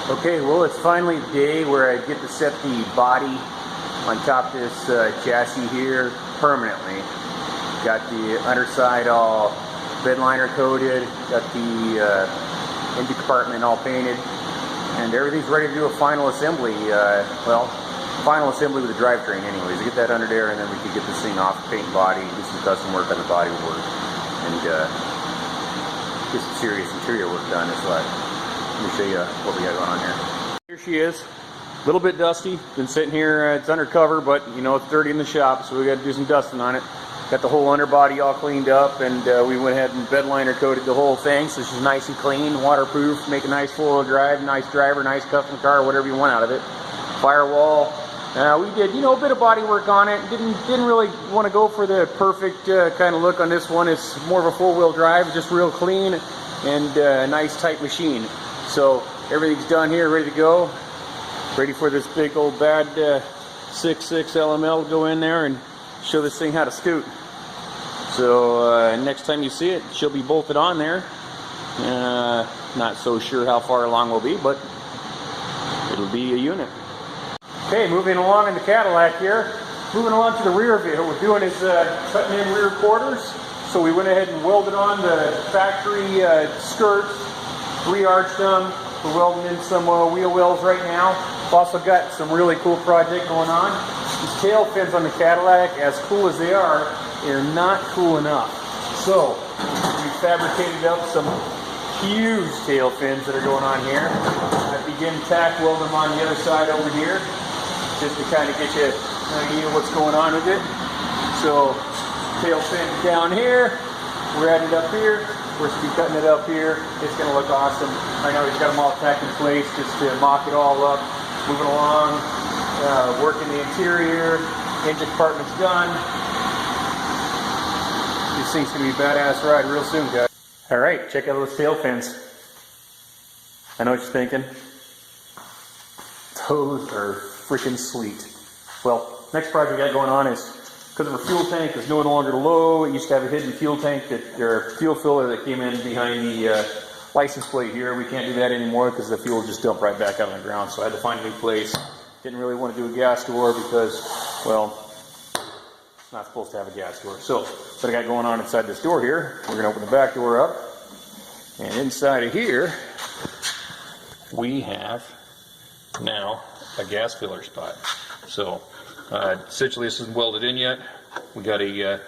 Okay, well, it's finally the day where I get to set the body on top of this chassis here permanently. Got the underside all bed liner coated, got the engine compartment all painted, and everything's ready to do a final assembly. Final assembly with the drivetrain anyways. Get that under there, and then we can get this thing off, paint body, do some custom work on the body work, and get some serious interior work done. That's why. Let me show you what we got going on here. Here she is. A little bit dusty. Been sitting here, it's undercover, but you know, it's dirty in the shop, so we got to do some dusting on it. Got the whole underbody all cleaned up, and we went ahead and bed liner coated the whole thing, so she's nice and clean, waterproof, make a nice four-wheel drive, nice driver, nice custom car, whatever you want out of it. Firewall. We did, you know, a bit of body work on it. Didn't really want to go for the perfect kind of look on this one. It's more of a four-wheel drive, just real clean and a nice tight machine. So everything's done here, ready to go. Ready for this big old bad 6.6 LML to go in there and show this thing how to scoot. So next time you see it, she'll be bolted on there. Not so sure how far along we'll be, but it'll be a unit. Okay, moving along in the Cadillac here. Moving along to the rear view. What we're doing is cutting in rear quarters. So we went ahead and welded on the factory skirts, re-arched them. We're welding in some wheel wells right now. We've also got some really cool project going on. These tail fins on the Cadillac, as cool as they are, they're not cool enough. So we fabricated up some huge tail fins that are going on here. I begin tack welding them on the other side over here, just to kind of get you an idea of what's going on with it. So tail fin down here, we're adding it up here. We're going to be cutting it up here. It's going to look awesome. I know we've got them all tacked in place just to mock it all up. Moving along, working the interior. Engine compartment's done. This thing's going to be a badass ride real soon, guys. All right, check out those tail fins. I know what you're thinking. Those are freaking sweet. Well, next project I got going on is, because of our fuel tank is no longer low. It used to have a hidden fuel tank, or fuel filler that came in behind the license plate here. We can't do that anymore because the fuel just dumped right back out on the ground. So I had to find a new place. Didn't really want to do a gas door because, well, it's not supposed to have a gas door. So what I got going on inside this door here, we're going to open the back door up. And inside of here, we have now a gas filler spot. So essentially this isn't welded in yet. We got a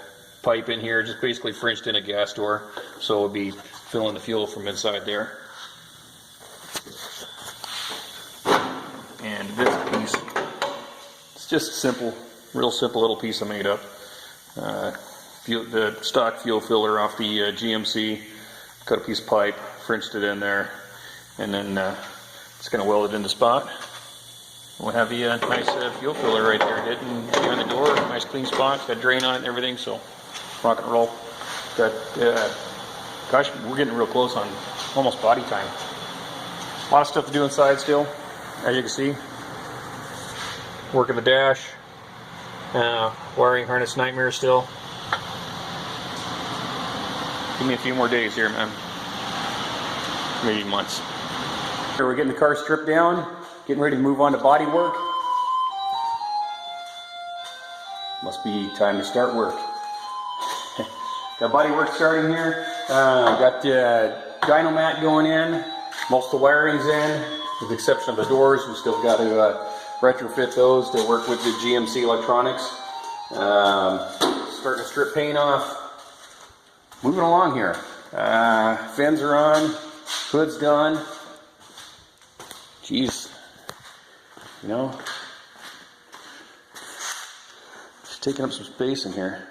pipe in here, just basically Frenched in a gas door, so we'll be filling the fuel from inside there. And this piece, it's just simple, real simple little piece I made up. The stock fuel filler off the GMC, cut a piece of pipe, Frenched it in there, and then it's going to weld it in the spot. We'll have the nice fuel filler right there hidden behind the door. Nice clean spot. Got a drain on it and everything, so rock and roll. Got, gosh, we're getting real close on almost body time. A lot of stuff to do inside still, as you can see. Working the dash. Wiring harness nightmare still. Give me a few more days here, man. Maybe months. Here we're getting the car stripped down. Getting ready to move on to Bodywork. Must be time to start work. Got Bodywork starting here. Got dyno mat going in. Most of the wiring's in, with the exception of the doors. We still got to retrofit those to work with the GMC electronics. Starting to strip paint off. Moving along here. Fins are on. Hood's done. Jeez. You know, just taking up some space in here.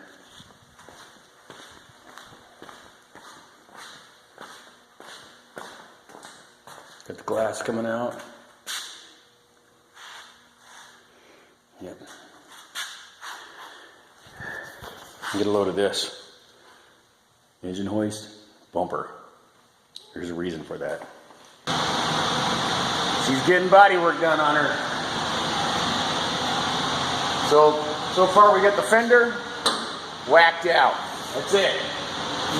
Got the glass coming out. Yep. Get a load of this. Engine hoist, bumper. There's a reason for that. She's getting body work done on her. So far we got the fender whacked out. That's it.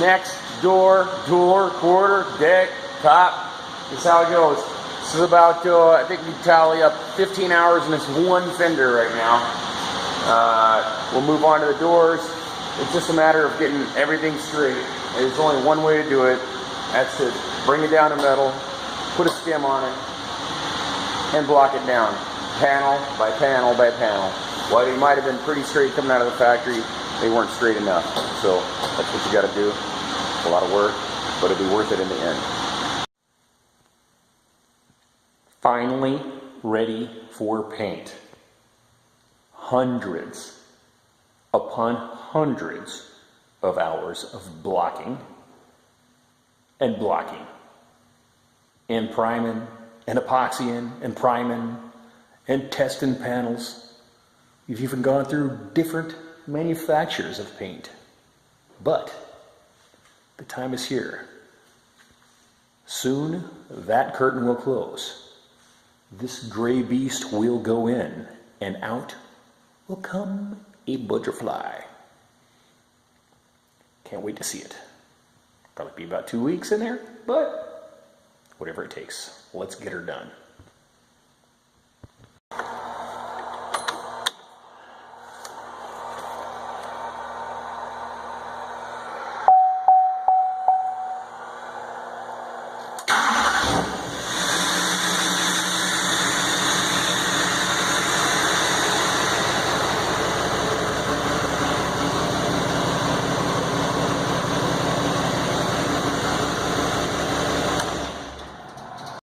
Next, door, quarter, deck, top. That's how it goes. This is about, I think we tally up 15 hours in this one fender right now. We'll move on to the doors. It's just a matter of getting everything straight. There's only one way to do it. That's to bring it down to metal, put a stem on it, and block it down. Panel by panel by panel. While they might have been pretty straight coming out of the factory, they weren't straight enough. So that's what you got to do. It's a lot of work, but it'll be worth it in the end. Finally ready for paint. Hundreds upon hundreds of hours of blocking and blocking and priming and epoxying and priming and testing panels. You've even gone through different manufacturers of paint. But the time is here. Soon that curtain will close. This gray beast will go in, and out will come a butterfly. Can't wait to see it. Probably be about 2 weeks in there, but whatever it takes. Let's get her done.